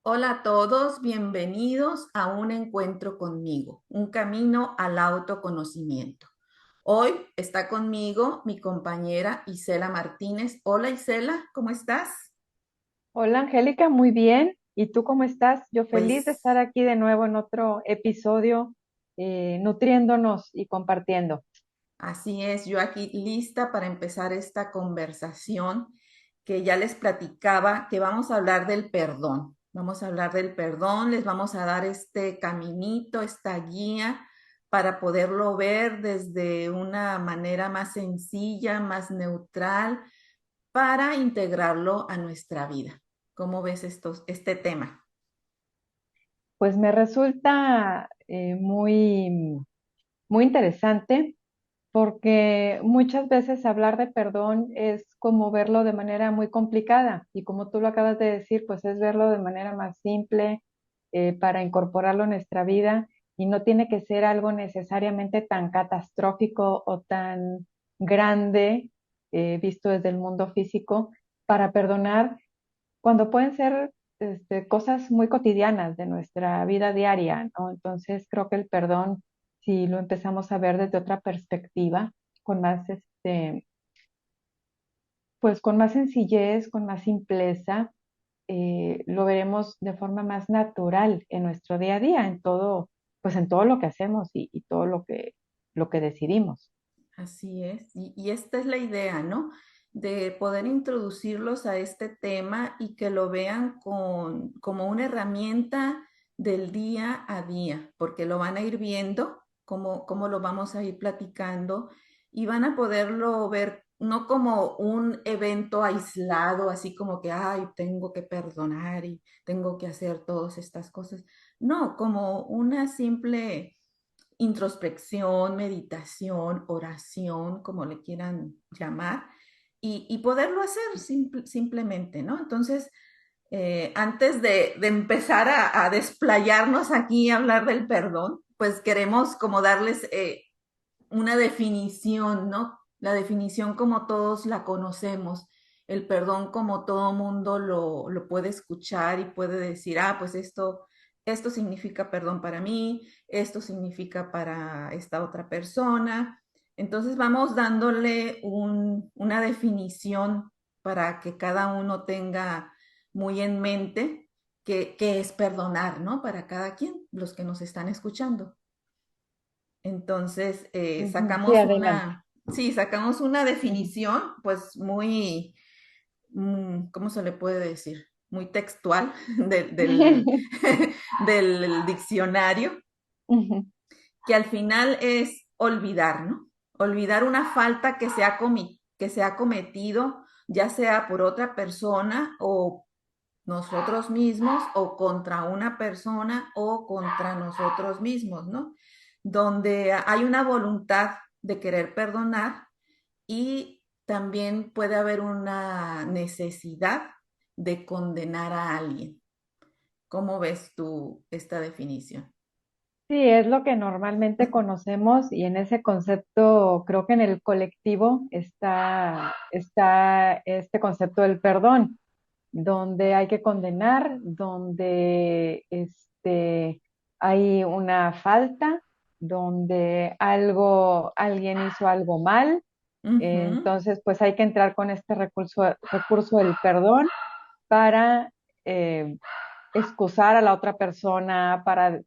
Hola a todos, bienvenidos a un encuentro conmigo, un camino al autoconocimiento. Hoy está conmigo mi compañera Isela Martínez. Hola Isela, ¿cómo estás? Hola Angélica, muy bien. ¿Y tú cómo estás? Yo feliz de Pues estar aquí de nuevo en otro episodio, nutriéndonos y compartiendo. así es, yo aquí lista para empezar esta conversación que ya les platicaba que vamos a hablar del perdón. Vamos a hablar del perdón, les vamos a dar este caminito, esta guía para poderlo ver desde una manera más sencilla, más neutral, para integrarlo a nuestra vida. ¿Cómo ves este tema? Pues me resulta muy interesante porque muchas veces hablar de perdón es como verlo de manera muy complicada y como tú lo acabas de decir, pues es verlo de manera más simple para incorporarlo en nuestra vida y no tiene que ser algo necesariamente tan catastrófico o tan grande visto desde el mundo físico para perdonar cuando pueden ser cosas muy cotidianas de nuestra vida diaria, ¿no? Entonces creo que el perdón, si lo empezamos a ver desde otra perspectiva, con más, pues con más sencillez, con más simpleza, lo veremos de forma más natural en nuestro día a día, en todo, pues en todo lo que hacemos y todo lo que decidimos. Así es, y esta es la idea, ¿no? De poder introducirlos a este tema y que lo vean como una herramienta del día a día, porque lo van a ir viendo, como lo vamos a ir platicando, y van a poderlo ver no como un evento aislado, así como que, ay, tengo que perdonar y tengo que hacer todas estas cosas, no, como una simple introspección, meditación, oración, como le quieran llamar, y poderlo hacer simplemente, ¿no? Entonces, antes de empezar a desplayarnos aquí y hablar del perdón, pues queremos como darles una definición, ¿no? La definición como todos la conocemos, el perdón como todo mundo lo puede escuchar y puede decir, ah, pues esto significa perdón para mí, esto significa para esta otra persona. Entonces vamos dándole una definición para que cada uno tenga muy en mente qué es perdonar, ¿no? Para cada quien, los que nos están escuchando. Entonces, Ujú. Sí, sacamos adelante. sí, sacamos una Ujú. definición, pues muy, ¿cómo se le puede decir? Muy textual del diccionario, Ujú. que al final es olvidar, ¿no? Olvidar una falta que se ha cometido, ya sea por otra persona o nosotros mismos o contra una persona o contra nosotros mismos, ¿no? Donde hay una voluntad de querer perdonar y también puede haber una necesidad de condenar a alguien. ¿Cómo ves tú esta definición? Sí, es lo que normalmente conocemos y en ese concepto, creo que en el colectivo está este concepto del perdón, donde hay que condenar, donde hay una falta, donde alguien hizo algo mal, Ujú. entonces pues hay que entrar con este recurso del perdón para excusar a la otra persona, para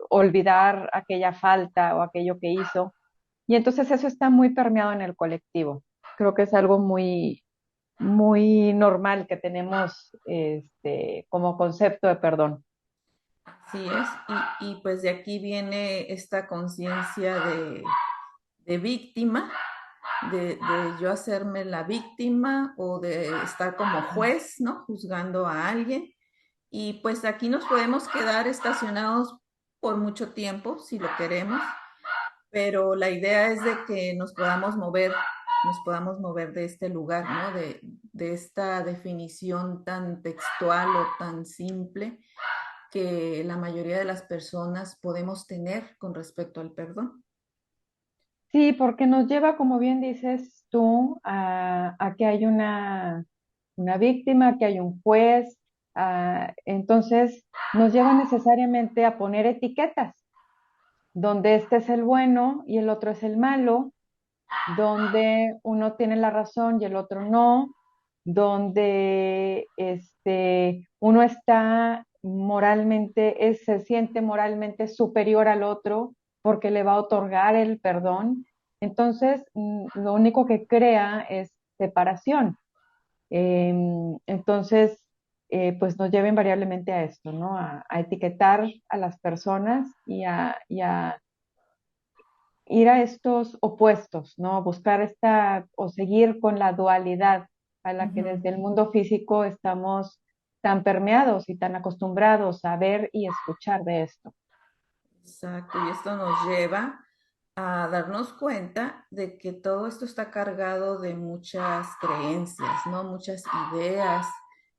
olvidar aquella falta o aquello que hizo. Y entonces eso está muy permeado en el colectivo. Creo que es algo muy normal que tenemos como concepto de perdón. Así es, y pues de aquí viene esta conciencia de víctima, de yo hacerme la víctima o de estar como juez, ¿no? Juzgando a alguien. Y pues aquí nos podemos quedar estacionados por mucho tiempo, si lo queremos, pero la idea es de que nos podamos mover de este lugar, ¿no? De esta definición tan textual o tan simple que la mayoría de las personas podemos tener con respecto al perdón. Sí, porque nos lleva, como bien dices tú, a que hay una víctima, que hay un juez, Entonces nos lleva necesariamente a poner etiquetas, donde este es el bueno y el otro es el malo, donde uno tiene la razón y el otro no, donde uno está moralmente, se siente moralmente superior al otro porque le va a otorgar el perdón. Entonces, lo único que crea es separación. Entonces, pues nos lleva invariablemente a esto, ¿no? A etiquetar a las personas y a ir a estos opuestos, ¿no? Buscar esta o seguir con la dualidad a la que Ujú. desde el mundo físico estamos tan permeados y tan acostumbrados a ver y escuchar de esto. Exacto, y esto nos lleva a darnos cuenta de que todo esto está cargado de muchas creencias, ¿no? Muchas ideas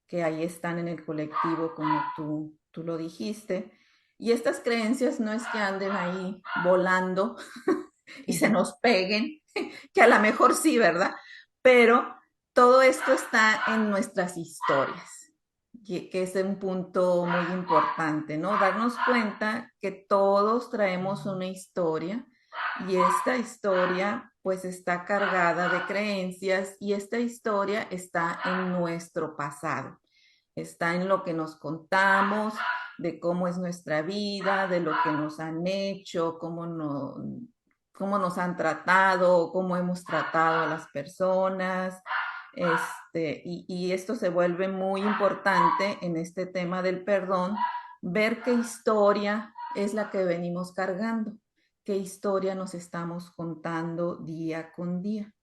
que ahí están en el colectivo, como tú lo dijiste. Y estas creencias no es que anden ahí volando y se Ujú. nos peguen, que a lo mejor sí, ¿verdad? Pero todo esto está en nuestras historias, que es un punto muy importante, ¿no? Darnos cuenta que todos traemos una historia y esta historia pues está cargada de creencias y esta historia está en nuestro pasado, está en lo que nos contamos, de cómo es nuestra vida, de lo que nos han hecho, cómo nos han tratado, cómo hemos tratado a las personas. Y esto se vuelve muy importante en este tema del perdón, ver qué historia es la que venimos cargando, qué historia nos estamos contando día con día.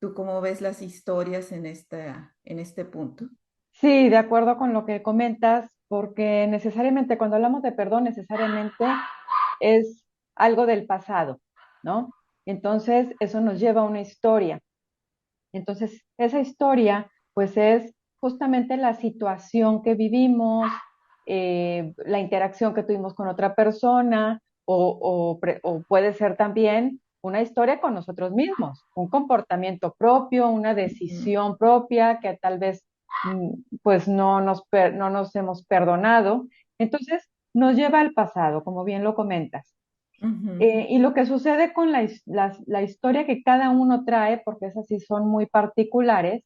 ¿Tú cómo ves las historias en este punto? Sí, de acuerdo con lo que comentas, porque necesariamente cuando hablamos de perdón, necesariamente es algo del pasado, ¿no? Entonces, eso nos lleva a una historia. Entonces, esa historia, pues es justamente la situación que vivimos, la interacción que tuvimos con otra persona, o puede ser también una historia con nosotros mismos, un comportamiento propio, una Ujú, decisión propia que tal vez pues no nos hemos perdonado. Entonces, nos lleva al pasado, como bien lo comentas. ujú, Y lo que sucede con la historia que cada uno trae, porque esas sí son muy particulares,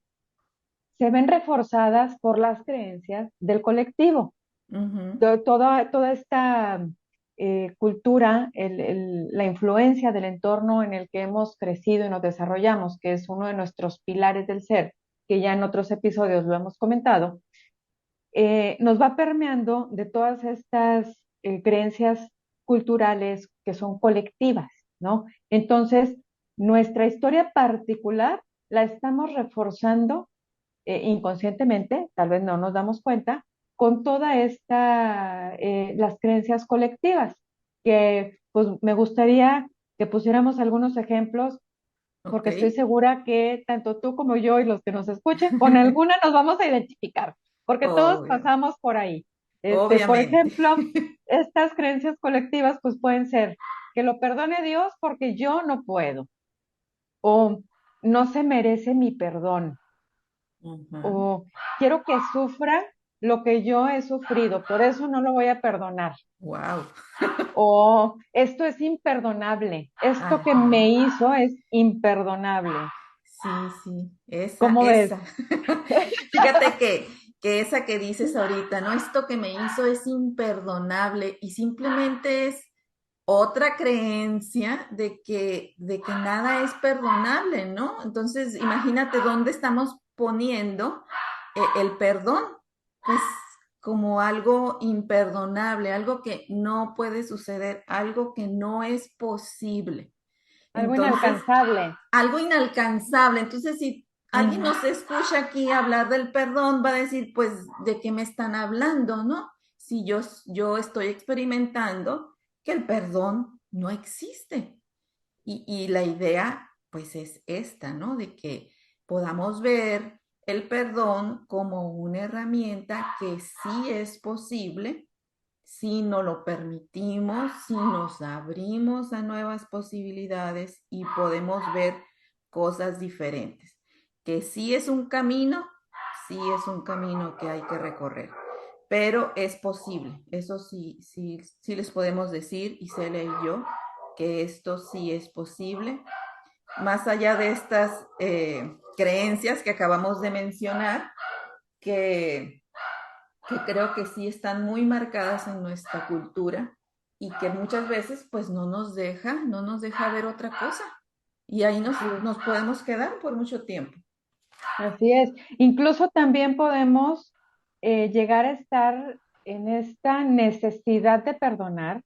se ven reforzadas por las creencias del colectivo. ujú, Toda esta cultura, la influencia del entorno en el que hemos crecido y nos desarrollamos, que es uno de nuestros pilares del ser, que ya en otros episodios lo hemos comentado, nos va permeando de todas estas creencias culturales que son colectivas, ¿no? Entonces, nuestra historia particular la estamos reforzando inconscientemente, tal vez no nos damos cuenta, con toda las creencias colectivas, que pues me gustaría que pusiéramos algunos ejemplos, ok. porque estoy segura que tanto tú como yo y los que nos escuchen, con alguna nos vamos a identificar, porque todos Obvio, pasamos por ahí. Por obviamente. ejemplo, estas creencias colectivas pues pueden ser que lo perdone Dios porque yo no puedo, o no se merece mi perdón, Ujú. o quiero que sufra lo que yo he sufrido, por eso no lo voy a perdonar. Wow. O esto es imperdonable, esto que Ajá. me hizo es imperdonable. Sí, sí, esa, ¿Cómo ves? esa. Fíjate que esa que dices ahorita, ¿no? Esto que me hizo es imperdonable y simplemente es otra creencia de que nada es perdonable, ¿no? Entonces, imagínate dónde estamos poniendo el perdón, pues como algo imperdonable, algo que no puede suceder, algo que no es posible. Algo Entonces, inalcanzable. algo inalcanzable. Entonces, si alguien Ujú. nos escucha aquí hablar del perdón, va a decir, pues, ¿de qué me están hablando, no? Si yo estoy experimentando que el perdón no existe. Y la idea, pues, es esta, ¿no? De que podamos ver el perdón como una herramienta que sí es posible si no lo permitimos, si nos abrimos a nuevas posibilidades y podemos ver cosas diferentes. Que sí es un camino, sí es un camino que hay que recorrer, pero es posible, eso sí, sí, sí les podemos decir, y Celia y yo, que esto sí es posible, más allá de estas creencias que acabamos de mencionar, que, que creo que sí están muy marcadas en nuestra cultura y que muchas veces pues no nos deja ver otra cosa. Y ahí Sí, nos podemos quedar por mucho tiempo. así es. Incluso también podemos llegar a estar en esta necesidad de perdonar,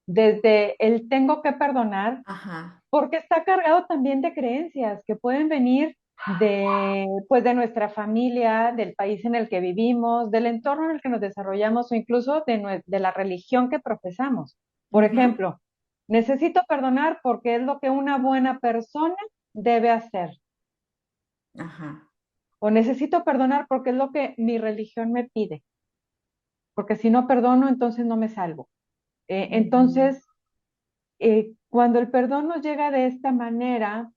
desde el tengo que perdonar, Ajá. porque está cargado también de creencias que pueden venir de, pues, de nuestra familia, del país en el que vivimos, del entorno en el que nos desarrollamos o incluso de la religión que profesamos. Por Ujú. ejemplo, necesito perdonar porque es lo que una buena persona debe hacer. Ajá. O necesito perdonar porque es lo que mi religión me pide. Porque si no perdono, entonces no me salvo. Ujú. Entonces, cuando el perdón nos llega de esta manera,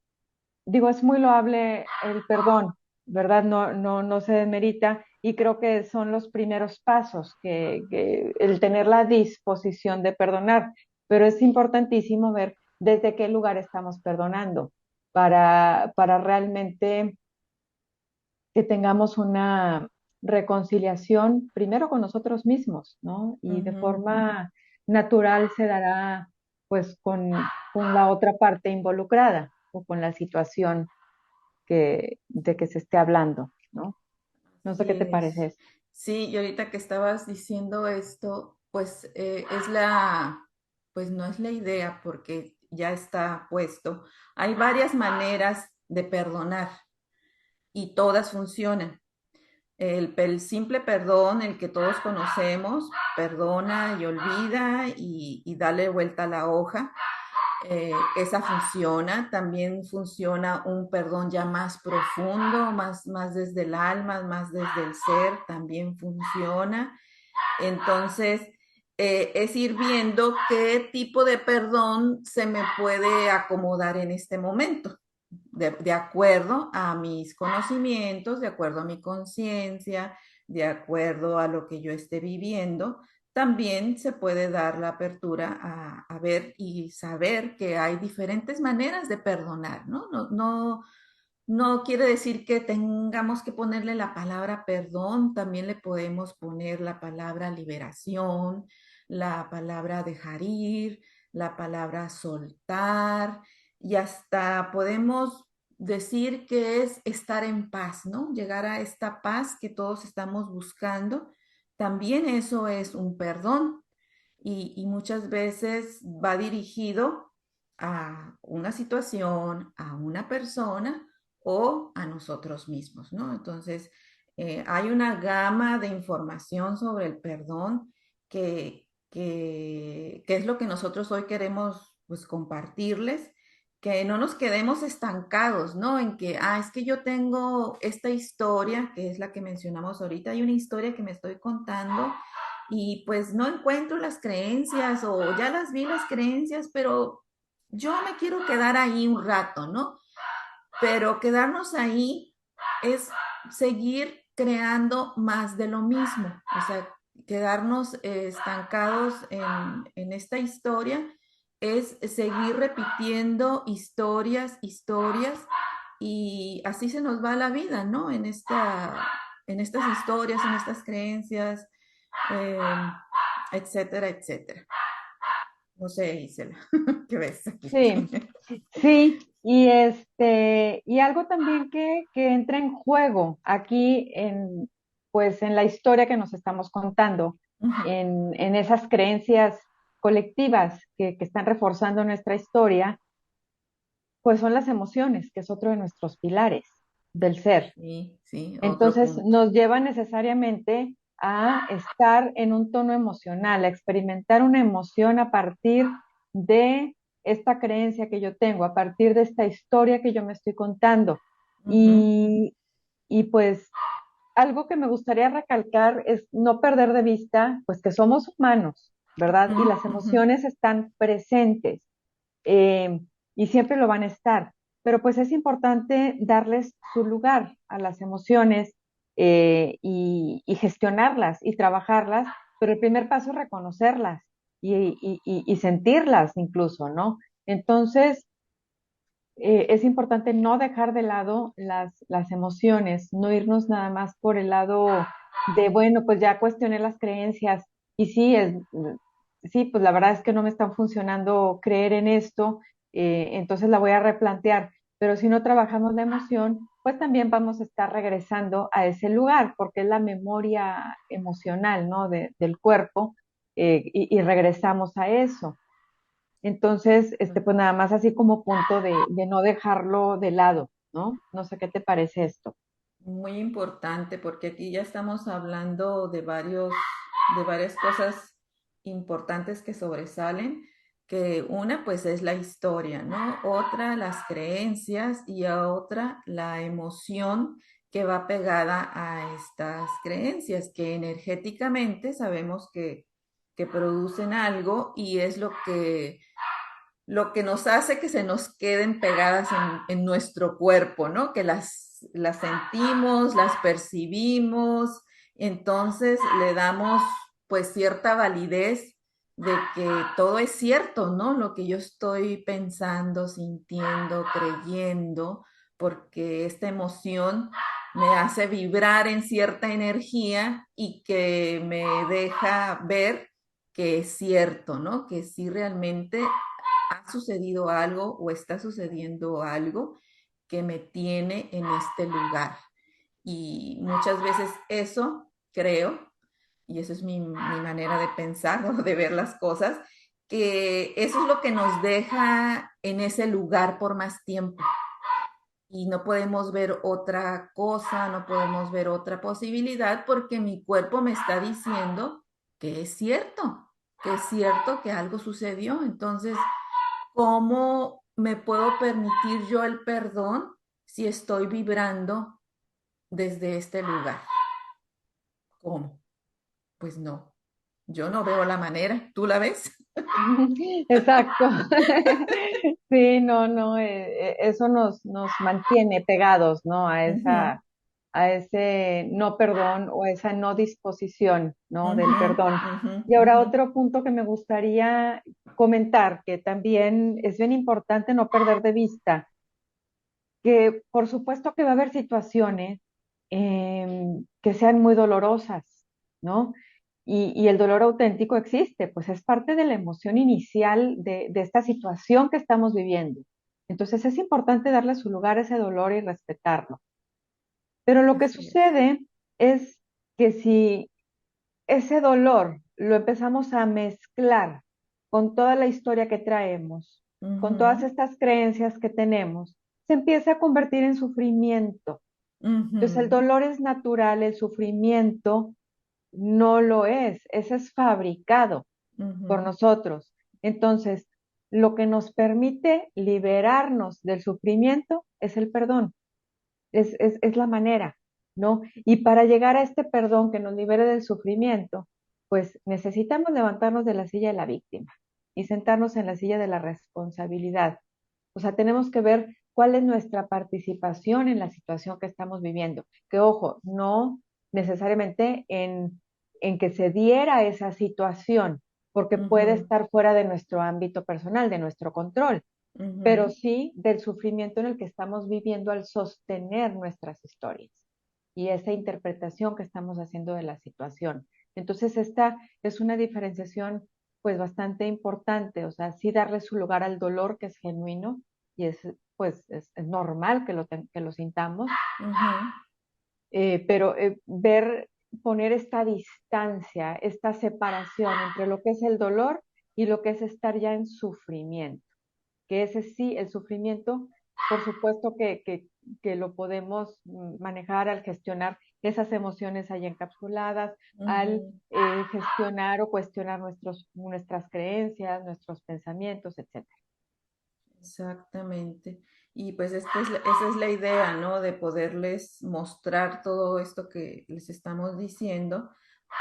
digo, es muy loable el perdón, ¿verdad? No se demerita y creo que son los primeros pasos, que el tener la disposición de perdonar, pero es importantísimo ver desde qué lugar estamos perdonando para realmente que tengamos una reconciliación primero con nosotros mismos, ¿no? Y de Ujú. forma natural se dará pues con la otra parte involucrada o con la situación de que se esté hablando, ¿no? No sé Así qué te es. parece. Sí, y ahorita que estabas diciendo esto, pues pues no es la idea porque ya está puesto. Hay varias maneras de perdonar y todas funcionan. El simple perdón, el que todos conocemos, perdona y olvida y dale vuelta a la hoja. Esa funciona. También funciona un perdón ya más profundo, más desde el alma, más desde el ser, también funciona. Entonces, es ir viendo qué tipo de perdón se me puede acomodar en este momento, de acuerdo a mis conocimientos, de acuerdo a mi conciencia, de acuerdo a lo que yo esté viviendo. También se puede dar la apertura a ver y saber que hay diferentes maneras de perdonar, ¿no? No quiere decir que tengamos que ponerle la palabra perdón, también le podemos poner la palabra liberación, la palabra dejar ir, la palabra soltar y hasta podemos decir que es estar en paz, ¿no? Llegar a esta paz que todos estamos buscando. También eso es un perdón y muchas veces va dirigido a una situación, a una persona o a nosotros mismos, ¿no? Entonces, hay una gama de información sobre el perdón que es lo que nosotros hoy queremos pues compartirles, que no nos quedemos estancados, ¿no? En que, es que yo tengo esta historia, que es la que mencionamos ahorita, hay una historia que me estoy contando y pues no encuentro las creencias o ya las vi las creencias, pero yo me quiero quedar ahí un rato, ¿no? Pero quedarnos ahí es seguir creando más de lo mismo, o sea, quedarnos estancados en esta historia es seguir repitiendo historias, y así se nos va la vida, ¿no? En estas historias, en estas creencias, eh, etcétera, etcétera. No sé, Isela, ¿qué ves aquí? Sí, sí, y y algo también que entra en juego aquí pues en la historia que nos estamos contando, en esas creencias colectivas que están reforzando nuestra historia, pues son las emociones, que es otro de nuestros pilares del ser. Sí, sí, otro Entonces punto. nos lleva necesariamente a estar en un tono emocional, a experimentar una emoción a partir de esta creencia que yo tengo, a partir de esta historia que yo me estoy contando. Ujú, Y, y pues algo que me gustaría recalcar es no perder de vista, pues que somos humanos, ¿verdad? Y ujú, las ujú, emociones están presentes eh, y siempre lo van a estar. Pero pues es importante darles su lugar a las emociones, y gestionarlas y trabajarlas, pero el primer paso es reconocerlas y sentirlas incluso, ¿no? Entonces, es importante no dejar de lado las emociones, no irnos nada más por el lado de, bueno, pues ya cuestioné las creencias y sí, sí, pues la verdad es que no me están funcionando creer en esto, entonces la voy a replantear, pero si no trabajamos la emoción, pues también vamos a estar regresando a ese lugar, porque es la memoria emocional, ¿no? Del cuerpo, y regresamos a eso. Entonces, pues nada más así como punto de no dejarlo de lado, ¿no? No sé qué te parece esto. Muy importante porque aquí ya estamos hablando de varias cosas importantes que sobresalen, que una pues es la historia, ¿no? Otra las creencias y a otra la emoción que va pegada a estas creencias, que energéticamente sabemos que producen algo y es lo que nos hace que se nos queden pegadas en nuestro cuerpo, ¿no? Que las sentimos, las percibimos, entonces le damos pues cierta validez de que todo es cierto, ¿no? Lo que yo estoy pensando, sintiendo, creyendo, porque esta emoción me hace vibrar en cierta energía y que me deja ver que es cierto, ¿no? Que sí realmente ha sucedido algo o está sucediendo algo que me tiene en este lugar. Y muchas veces eso creo, y eso es mi manera de pensar o de ver las cosas, que eso es lo que nos deja en ese lugar por más tiempo. Y no podemos ver otra cosa, no podemos ver otra posibilidad porque mi cuerpo me está diciendo que es cierto que algo sucedió. Entonces, ¿cómo me puedo permitir yo el perdón si estoy vibrando desde este lugar? ¿Cómo? Pues no, yo no veo la manera. ¿Tú la ves? Exacto. Sí, no, no, eso nos mantiene pegados, ¿no? Ujú, A ese no perdón o esa no disposición, ¿no? Del ujú, perdón. ujú, Y ahora ujú, otro punto que me gustaría comentar, que también es bien importante no perder de vista, que por supuesto que va a haber situaciones que sean muy dolorosas, ¿no? Y el dolor auténtico existe, pues es parte de la emoción inicial de esta situación que estamos viviendo. Entonces es importante darle su lugar a ese dolor y respetarlo. Pero lo que así es. sucede es que si ese dolor lo empezamos a mezclar con toda la historia que traemos, con todas Ujú, estas creencias que tenemos, se empieza a convertir en sufrimiento. Entonces el ujú, dolor es natural, el sufrimiento no lo es, ese es fabricado por ujú, nosotros. Entonces, lo que nos permite liberarnos del sufrimiento es el perdón, es la manera, ¿no? Y para llegar a este perdón que nos libere del sufrimiento, pues necesitamos levantarnos de la silla de la víctima y sentarnos en la silla de la responsabilidad. O sea, tenemos que ver cuál es nuestra participación en la situación que estamos viviendo. Que ojo, no necesariamente en que se diera esa situación, porque puede ujú, estar fuera de nuestro ámbito personal, de nuestro control, pero ujú. sí del sufrimiento en el que estamos viviendo al sostener nuestras historias y esa interpretación que estamos haciendo de la situación. Entonces, esta es una diferenciación pues bastante importante, o sea, sí darle su lugar al dolor que es genuino y es pues es normal que lo sintamos, Ujú, pero ver, poner esta distancia, esta separación entre lo que es el dolor y lo que es estar ya en sufrimiento, que ese sí, el sufrimiento, por supuesto que lo podemos manejar al gestionar esas emociones ahí encapsuladas, al ujú. gestionar o cuestionar nuestras creencias, nuestros pensamientos, etcétera. Exactamente. Y pues esa es la idea, ¿no? De poderles mostrar todo esto que les estamos diciendo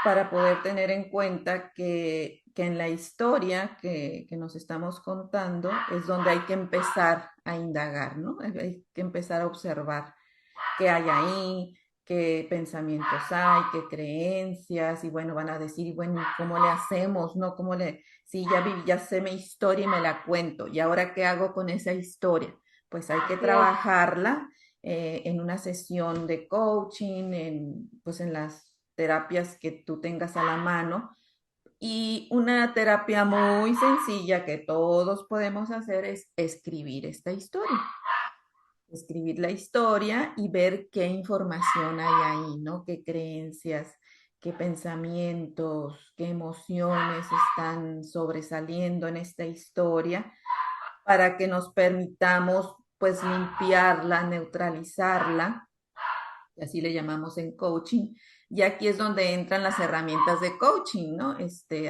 para poder tener en cuenta que en la historia que nos estamos contando es donde hay que empezar a indagar, ¿no? Hay que empezar a observar qué hay ahí, qué pensamientos hay, qué creencias, y bueno, van a decir, y bueno, ¿cómo le hacemos? ¿No? ¿Cómo le, sí, ya viví, ya sé mi historia y me la cuento, y ahora qué hago con esa historia? Pues hay que Así es. trabajarla en una sesión de coaching, pues en las terapias que tú tengas a la mano. Y una terapia muy sencilla que todos podemos hacer es escribir esta historia, escribir la historia y ver qué información hay ahí, ¿no? Qué creencias, qué pensamientos, qué emociones están sobresaliendo en esta historia para que nos permitamos pues limpiarla, neutralizarla, y así le llamamos en coaching. Y aquí es donde entran las herramientas de coaching, ¿no?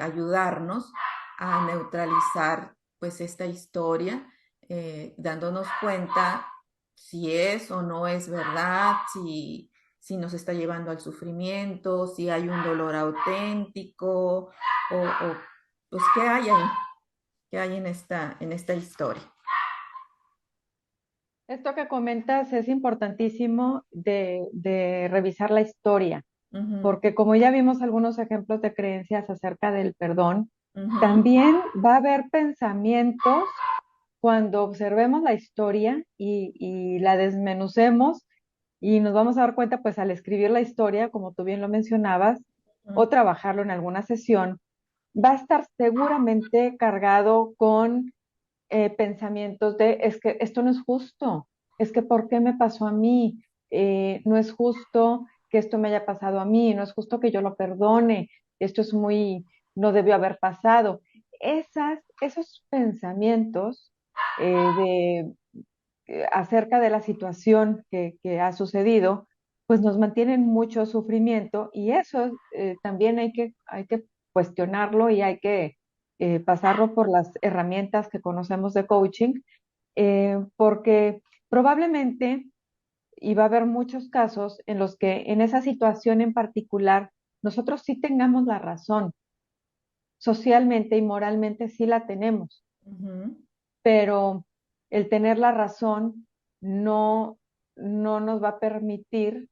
Ayudarnos a neutralizar pues esta historia, dándonos cuenta si es o no es verdad, si nos está llevando al sufrimiento, si hay un dolor auténtico o pues qué hay ahí, qué hay en esta historia. Esto que comentas es importantísimo de revisar la historia, Uh -huh, porque como ya vimos algunos ejemplos de creencias acerca del perdón, uh -huh, también va a haber pensamientos cuando observemos la historia y la desmenucemos y nos vamos a dar cuenta, pues al escribir la historia, como tú bien lo mencionabas, uh -huh, o trabajarlo en alguna sesión, va a estar seguramente cargado con pensamientos de, es que esto no es justo, es que ¿por qué me pasó a mí? No es justo que esto me haya pasado a mí, no es justo que yo lo perdone, esto es muy, no debió haber pasado. Esos pensamientos acerca de la situación que ha sucedido, pues nos mantienen mucho sufrimiento y eso también hay que cuestionarlo y hay que pasarlo por las herramientas que conocemos de coaching, porque probablemente, y va a haber muchos casos en los que en esa situación en particular nosotros sí tengamos la razón, socialmente y moralmente sí la tenemos, uh -huh. pero el tener la razón no, no nos va a permitir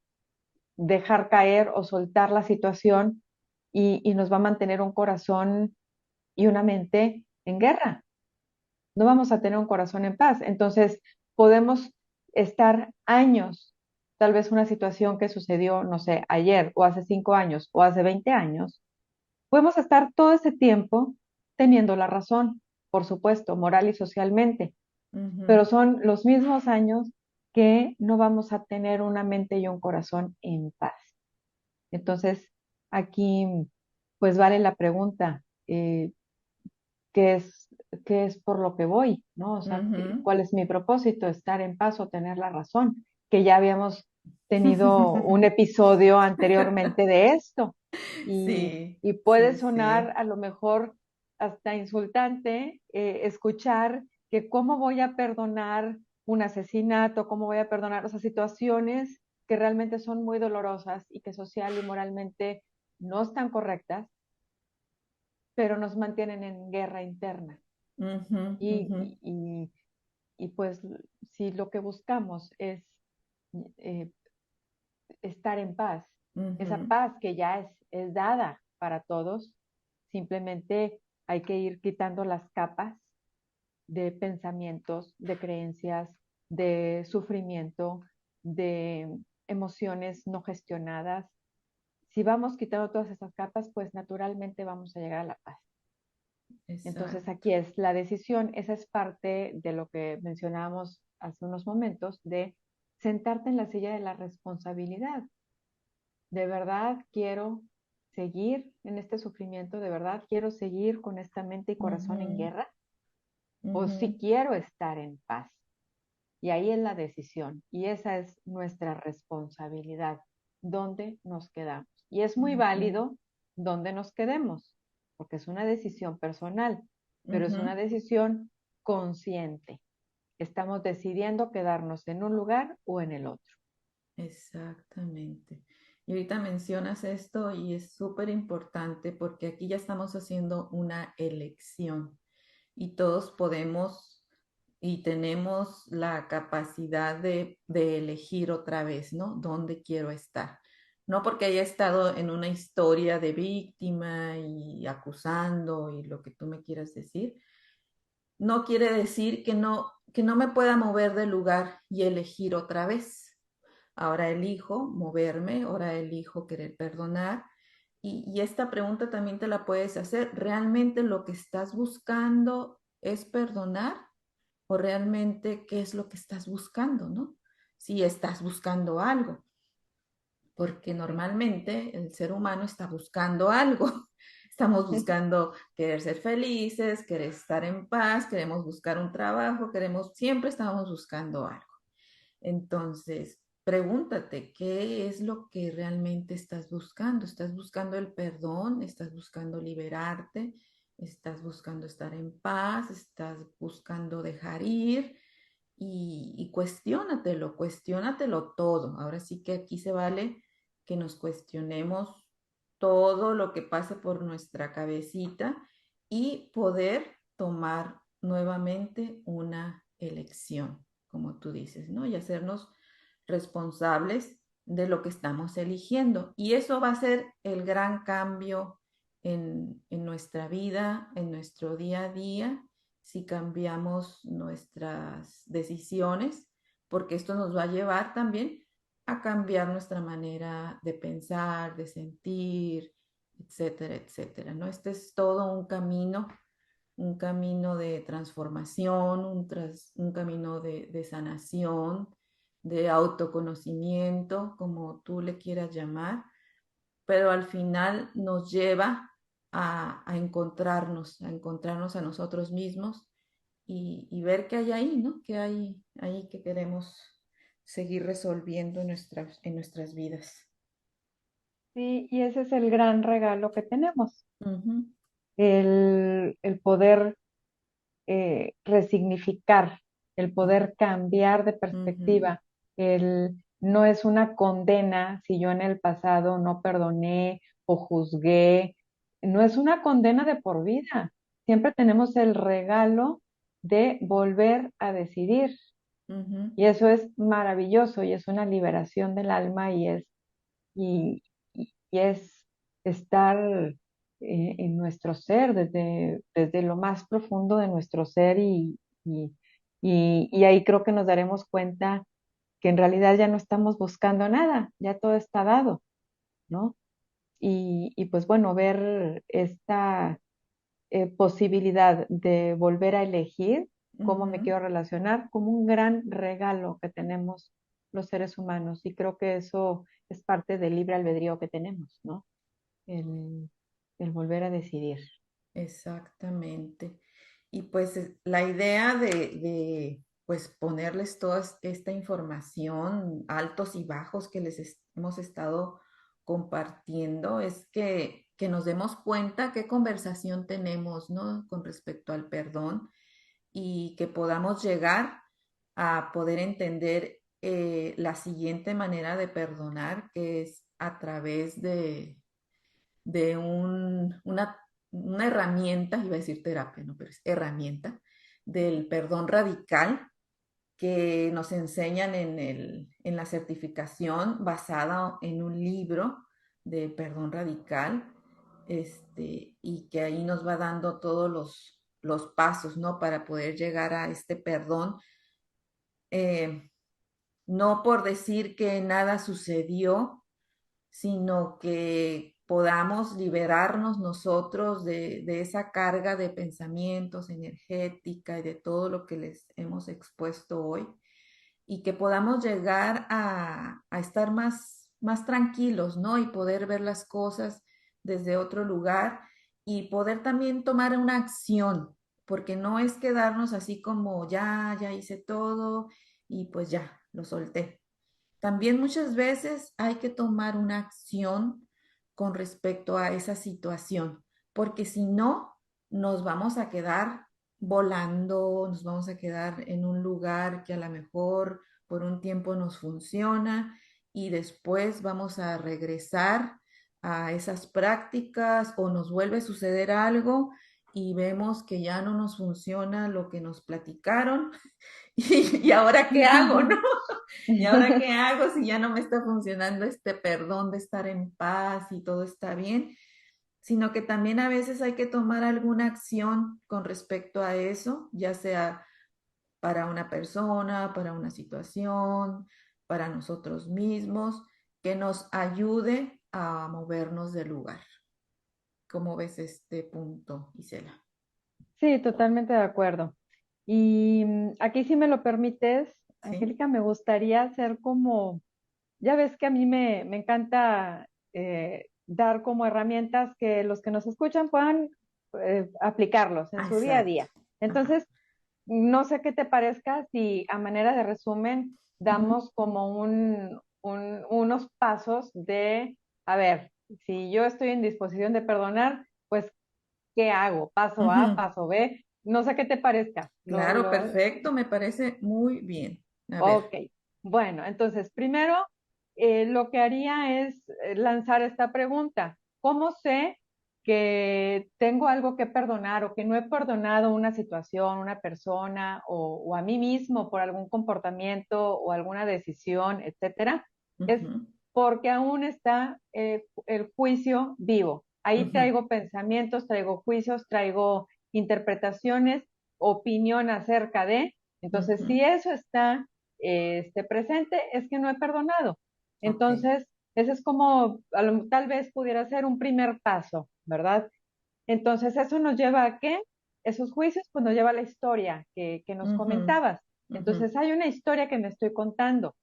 dejar caer o soltar la situación y nos va a mantener un corazón y una mente en guerra. No vamos a tener un corazón en paz. Entonces, podemos estar años, tal vez una situación que sucedió, no sé, ayer o hace 5 años o hace 20 años, podemos estar todo ese tiempo teniendo la razón, por supuesto, moral y socialmente, Uh-huh. pero son los mismos años que no vamos a tener una mente y un corazón en paz. Entonces, aquí pues vale la pregunta, ¿qué es, qué es por lo que voy? ¿No? O sea, Uh-huh. ¿cuál es mi propósito? ¿Estar en paz o tener la razón? Que ya habíamos tenido un episodio anteriormente de esto Sí, y puede sí, sonar sí. a lo mejor hasta insultante escuchar que cómo voy a perdonar un asesinato, cómo voy a perdonar, o sea, situaciones que realmente son muy dolorosas y que social y moralmente no están correctas, pero nos mantienen en guerra interna. Uh-huh, Y, uh-huh, y, y, y pues si lo que buscamos es eh, estar en paz, esa uh-huh, paz que ya es dada para todos, simplemente hay que ir quitando las capas de pensamientos, de creencias, de sufrimiento, de emociones no gestionadas. Si vamos quitando todas esas capas, pues naturalmente vamos a llegar a la paz. Entonces exacto. aquí es la decisión, esa es parte de lo que mencionábamos hace unos momentos, de sentarte en la silla de la responsabilidad. ¿De verdad quiero seguir en este sufrimiento? ¿De verdad quiero seguir con esta mente y corazón en Uh-huh, guerra? ¿O uh-huh, si quiero estar en paz? Y ahí es la decisión y esa es nuestra responsabilidad, dónde nos quedamos. Y es muy uh-huh, válido dónde nos quedemos, porque es una decisión personal, pero es uh-huh. una decisión consciente. Estamos decidiendo quedarnos en un lugar o en el otro. Exactamente. Y ahorita mencionas esto y es súper importante porque aquí ya estamos haciendo una elección y todos podemos y tenemos la capacidad de elegir otra vez, ¿no? ¿Dónde quiero estar? No porque haya estado en una historia de víctima y acusando y lo que tú me quieras decir, no quiere decir que no me pueda mover del lugar y elegir otra vez. Ahora elijo moverme, ahora elijo querer perdonar. Y esta pregunta también te la puedes hacer. ¿Realmente lo que estás buscando es perdonar? ¿O realmente qué es lo que estás buscando, no? Si estás buscando algo, porque normalmente el ser humano está buscando algo. Estamos buscando querer ser felices, querer estar en paz, queremos buscar un trabajo, siempre estamos buscando algo. Entonces, pregúntate, ¿qué es lo que realmente estás buscando? ¿Estás buscando el perdón? ¿Estás buscando liberarte? ¿Estás buscando estar en paz? ¿Estás buscando dejar ir? Y cuestiónatelo todo. Ahora sí que aquí se vale que nos cuestionemos todo lo que pase por nuestra cabecita y poder tomar nuevamente una elección, como tú dices, ¿no? Y hacernos responsables de lo que estamos eligiendo. Y eso va a ser el gran cambio en nuestra vida, en nuestro día a día, si cambiamos nuestras decisiones, porque esto nos va a llevar también a cambiar nuestra manera de pensar, de sentir, etcétera, etcétera, ¿no? Este es todo un camino de transformación, un camino de sanación, de autoconocimiento, como tú le quieras llamar, pero al final nos lleva a encontrarnos a nosotros mismos y ver qué hay ahí, ¿no? ¿Qué hay ahí que queremos seguir resolviendo en nuestras vidas? Sí, y ese es el gran regalo que tenemos, Ujú, el poder resignificar, el ujú, poder cambiar de ujú, perspectiva, no es una condena si yo en el pasado no perdoné o juzgué, no es una condena de por vida. Siempre tenemos el regalo de volver a decidir. ujú. Y eso es maravilloso y es una liberación del alma y es estar en nuestro ser, desde lo más profundo de nuestro ser y, y ahí creo que nos daremos cuenta que en realidad ya no estamos buscando nada, ya todo está dado, ¿no? Y pues bueno, ver esta posibilidad de volver a elegir cómo me Ujú. quiero relacionar como un gran regalo que tenemos los seres humanos y creo que eso es parte del libre albedrío que tenemos, ¿no? el, el volver a decidir. Exactamente. Y pues la idea pues ponerles toda esta información, altos y bajos que hemos estado compartiendo, es que nos demos cuenta qué conversación tenemos, ¿no? Con respecto al perdón y que podamos llegar a poder entender la siguiente manera de perdonar, que es a través de una herramienta, iba a decir terapia, no, pero es herramienta, del perdón radical que nos enseñan en la certificación basada en un libro de perdón radical, y que ahí nos va dando todos los pasos, ¿no? Para poder llegar a este perdón, eh, no por decir que nada sucedió, sino que podamos liberarnos nosotros de esa carga de pensamientos, energética y de todo lo que les hemos expuesto hoy, y que podamos llegar a estar más tranquilos, ¿no? Y poder ver las cosas desde otro lugar y poder también tomar una acción, porque no es quedarnos así como ya hice todo y pues ya, lo solté. También muchas veces hay que tomar una acción con respecto a esa situación, porque si no, nos vamos a quedar volando, nos vamos a quedar en un lugar que a lo mejor por un tiempo nos funciona y después vamos a regresar a esas prácticas o nos vuelve a suceder algo y vemos que ya no nos funciona lo que nos platicaron y ahora qué hago, ¿no? ¿Y ahora qué hago si ya no me está funcionando este perdón de estar en paz y todo está bien? Sino que también a veces hay que tomar alguna acción con respecto a eso, ya sea para una persona, para una situación, para nosotros mismos, que nos ayude a movernos del lugar. ¿Cómo ves este punto, Isela? Sí, totalmente de acuerdo. Y aquí, si me lo permites, ¿Sí? Angélica, me gustaría hacer como, ya ves que a mí me encanta dar como herramientas que los que nos escuchan puedan aplicarlos en Ah, su día a exacto. día. Ajá. Entonces, no sé qué te parezca si a manera de resumen Ujú, damos como unos pasos de, a ver, si yo estoy en disposición de perdonar, pues, ¿qué hago? Paso A, ujú. paso B, no sé qué te parezca. Claro, perfecto, me parece muy bien. A Ok, ver. bueno, entonces primero lo que haría es lanzar esta pregunta. ¿Cómo sé que tengo algo que perdonar o que no he perdonado una situación, una persona o a mí mismo por algún comportamiento o alguna decisión, etcétera? Es Ujú, porque aún está el juicio vivo. Ahí ujú, traigo pensamientos, traigo juicios, traigo interpretaciones, opinión acerca de. Entonces, ujú. si eso está presente, es que no he perdonado. Ok. Entonces, ese es como, tal vez pudiera ser un primer paso, ¿verdad? Entonces, eso nos lleva a qué? Esos juicios, pues nos lleva a la historia que nos Ujú, comentabas. ujú, Entonces, hay una historia que me estoy contando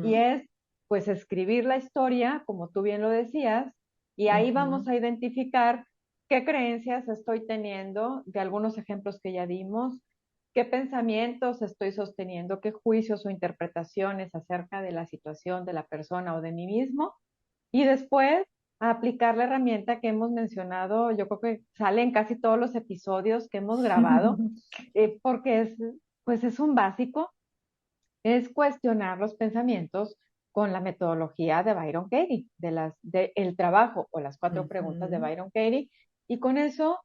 y ujú, es, pues, escribir la historia, como tú bien lo decías, y ahí ujú, vamos a identificar qué creencias estoy teniendo de algunos ejemplos que ya dimos, qué pensamientos estoy sosteniendo, qué juicios o interpretaciones acerca de la situación, de la persona o de mí mismo, y después a aplicar la herramienta que hemos mencionado, yo creo que sale en casi todos los episodios que hemos grabado, porque pues es un básico, es cuestionar los pensamientos con la metodología de Byron Katie, de el trabajo o las 4 preguntas de ujú, Byron Katie, y con eso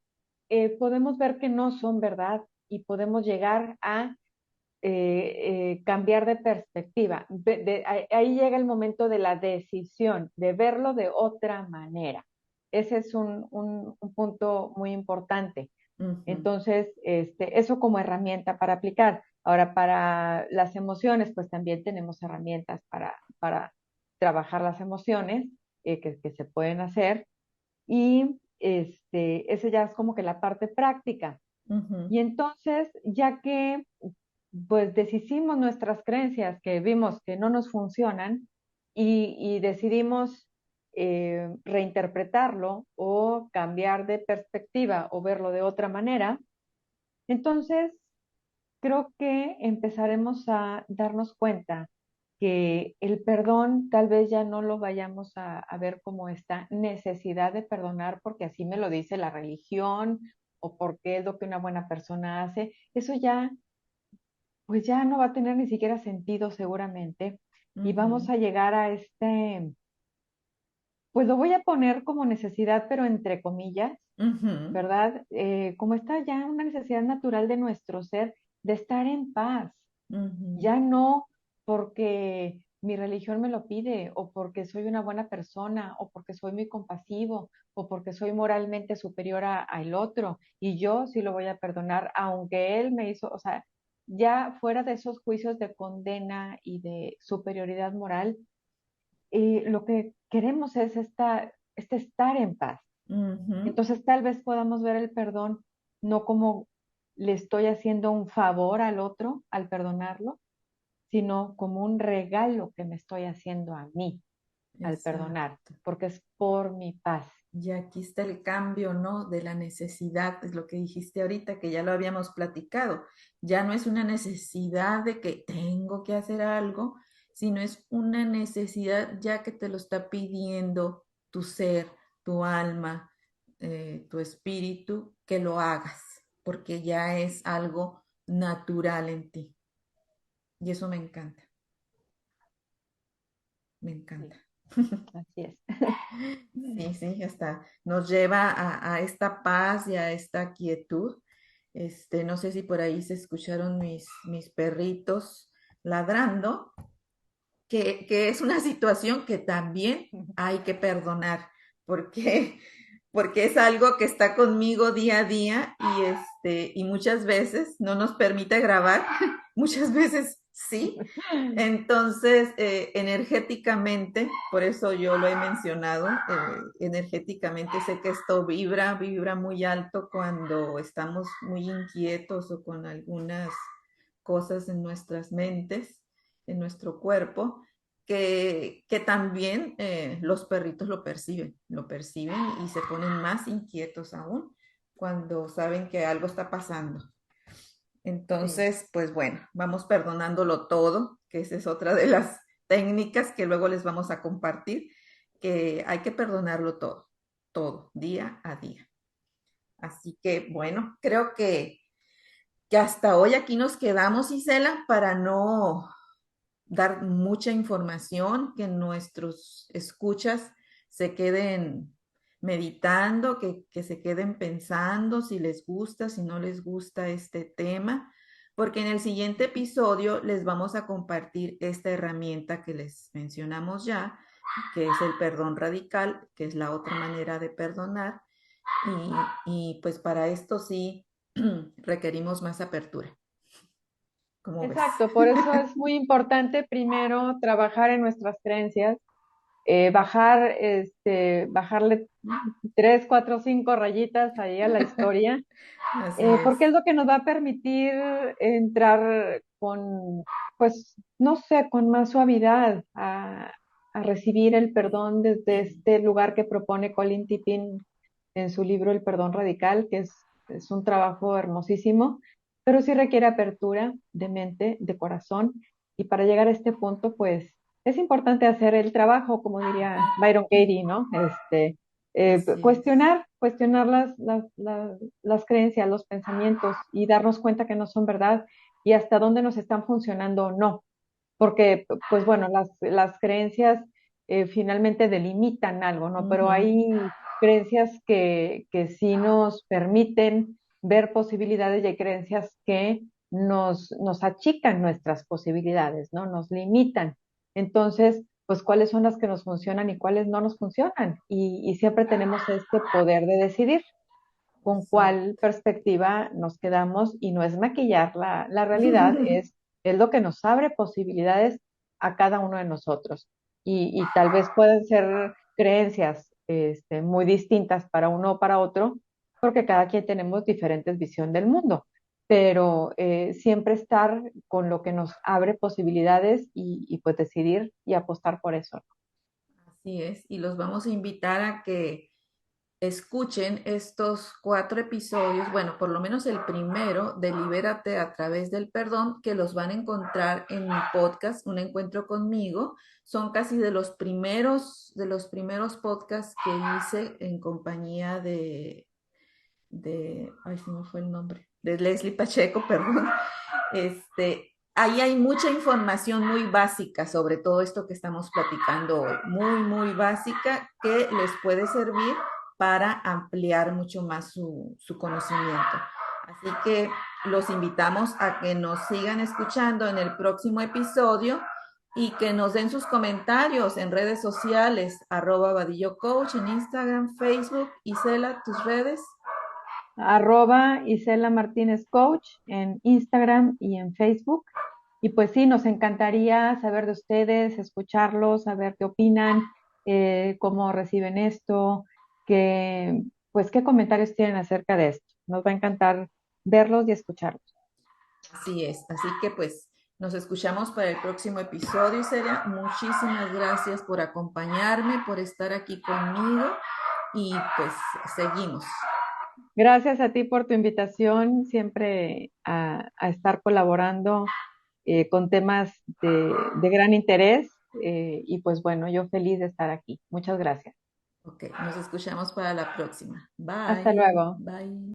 podemos ver que no son verdad y podemos llegar a cambiar de perspectiva. Ahí llega el momento de la decisión, de verlo de otra manera. Ese es un punto muy importante. ujú, Entonces, eso como herramienta para aplicar. Ahora, para las emociones, pues también tenemos herramientas para trabajar las emociones que se pueden hacer. Y ese ya es como que la parte práctica. ujú, Y entonces, ya que pues deshicimos nuestras creencias que vimos que no nos funcionan y decidimos reinterpretarlo o cambiar de perspectiva o verlo de otra manera, entonces creo que empezaremos a darnos cuenta que el perdón tal vez ya no lo vayamos a ver como esta necesidad de perdonar porque así me lo dice la religión o porque es lo que una buena persona hace. Eso ya pues ya no va a tener ni siquiera sentido seguramente y vamos ujú, a llegar a pues lo voy a poner como necesidad, pero entre comillas, ujú, ¿verdad? Como está ya una necesidad natural de nuestro ser de estar en paz, ujú. ya no porque mi religión me lo pide o porque soy una buena persona o porque soy muy compasivo o porque soy moralmente superior al otro y yo sí lo voy a perdonar aunque él me hizo, o sea, ya fuera de esos juicios de condena y de superioridad moral, lo que queremos es estar en paz. Ujú. Entonces tal vez podamos ver el perdón no como le estoy haciendo un favor al otro al perdonarlo, sino como un regalo que me estoy haciendo a mí al perdonar, Exacto. porque es por mi paz. Y aquí está el cambio, ¿no? De la necesidad, es lo que dijiste ahorita, que ya lo habíamos platicado. Ya no es una necesidad de que tengo que hacer algo, sino es una necesidad ya que te lo está pidiendo tu ser, tu alma, tu espíritu, que lo hagas, porque ya es algo natural en ti. Y eso me encanta, me Sí. encanta. Así es. Sí, sí, hasta nos lleva a esta paz y a esta quietud. No sé si por ahí se escucharon mis perritos ladrando, que es una situación que también hay que perdonar, porque, porque es algo que está conmigo día a día y muchas veces no nos permite grabar, muchas veces sí. Entonces, energéticamente, por eso yo lo he mencionado, energéticamente sé que esto vibra muy alto cuando estamos muy inquietos o con algunas cosas en nuestras mentes, en nuestro cuerpo, que también los perritos lo perciben y se ponen más inquietos aún cuando saben que algo está pasando. Sí, Entonces, pues bueno, vamos perdonándolo todo, que esa es otra de las técnicas que luego les vamos a compartir, que hay que perdonarlo todo, todo, día a día. Así que bueno, creo que hasta hoy aquí nos quedamos, Isela, para no dar mucha información, que nuestros escuchas se queden meditando, que se queden pensando si les gusta, si no les gusta este tema, porque en el siguiente episodio les vamos a compartir esta herramienta que les mencionamos ya, que es el perdón radical, que es la otra manera de perdonar, y pues para esto sí requerimos más apertura. ¿Cómo ves? exacto. Por eso es muy importante primero trabajar en nuestras creencias, bajarle 3, 4, 5 rayitas ahí a la historia, Así porque es. es lo que nos va a permitir entrar con, pues, no sé, con más suavidad a recibir el perdón desde este lugar que propone Colin Tipping en su libro El perdón radical, que es un trabajo hermosísimo, pero sí requiere apertura de mente, de corazón, y para llegar a este punto, pues, es importante hacer el trabajo, como diría Byron Katie, ¿no? Así es. Cuestionar las creencias, los pensamientos y darnos cuenta que no son verdad y hasta dónde nos están funcionando o no. Porque, pues bueno, las creencias finalmente delimitan algo, ¿no? Pero Ujú. hay creencias que sí nos permiten ver posibilidades y hay creencias que nos achican nuestras posibilidades, ¿no? Nos limitan. Entonces, pues, ¿cuáles son las que nos funcionan y cuáles no nos funcionan? Y siempre tenemos este poder de decidir con cuál Exacto. perspectiva nos quedamos y no es maquillar la realidad, es lo que nos abre posibilidades a cada uno de nosotros. Y tal vez pueden ser creencias muy distintas para uno o para otro, porque cada quien tenemos diferentes visión del mundo, pero siempre estar con lo que nos abre posibilidades y pues decidir y apostar por eso. Así es. Y los vamos a invitar a que escuchen estos 4 episodios, bueno, por lo menos el primero de Libérate a través del perdón, que los van a encontrar en mi podcast, Un Encuentro conmigo. Son casi de los primeros podcasts que hice en compañía ay, se me fue el nombre, de Leslie Pacheco, perdón. Ahí hay mucha información muy básica sobre todo esto que estamos platicando hoy, muy, muy básica que les puede servir para ampliar mucho más su conocimiento. Así que los invitamos a que nos sigan escuchando en el próximo episodio y que nos den sus comentarios en redes sociales, @Vadillo Coach en Instagram, Facebook. Isela, tus redes. @Isela Martínez Coach en Instagram y en Facebook. Y pues sí, nos encantaría saber de ustedes, escucharlos, saber qué opinan, cómo reciben esto, qué, pues qué comentarios tienen acerca de esto. Nos va a encantar verlos y escucharlos. Así es, así que pues nos escuchamos para el próximo episodio, Isela. Muchísimas gracias por acompañarme, por estar aquí conmigo y pues seguimos. Gracias a ti por tu invitación, siempre a estar colaborando con temas de gran interés. Y pues bueno, yo feliz de estar aquí. Muchas gracias. Ok, nos escuchamos para la próxima. Hasta Bye, luego. bye.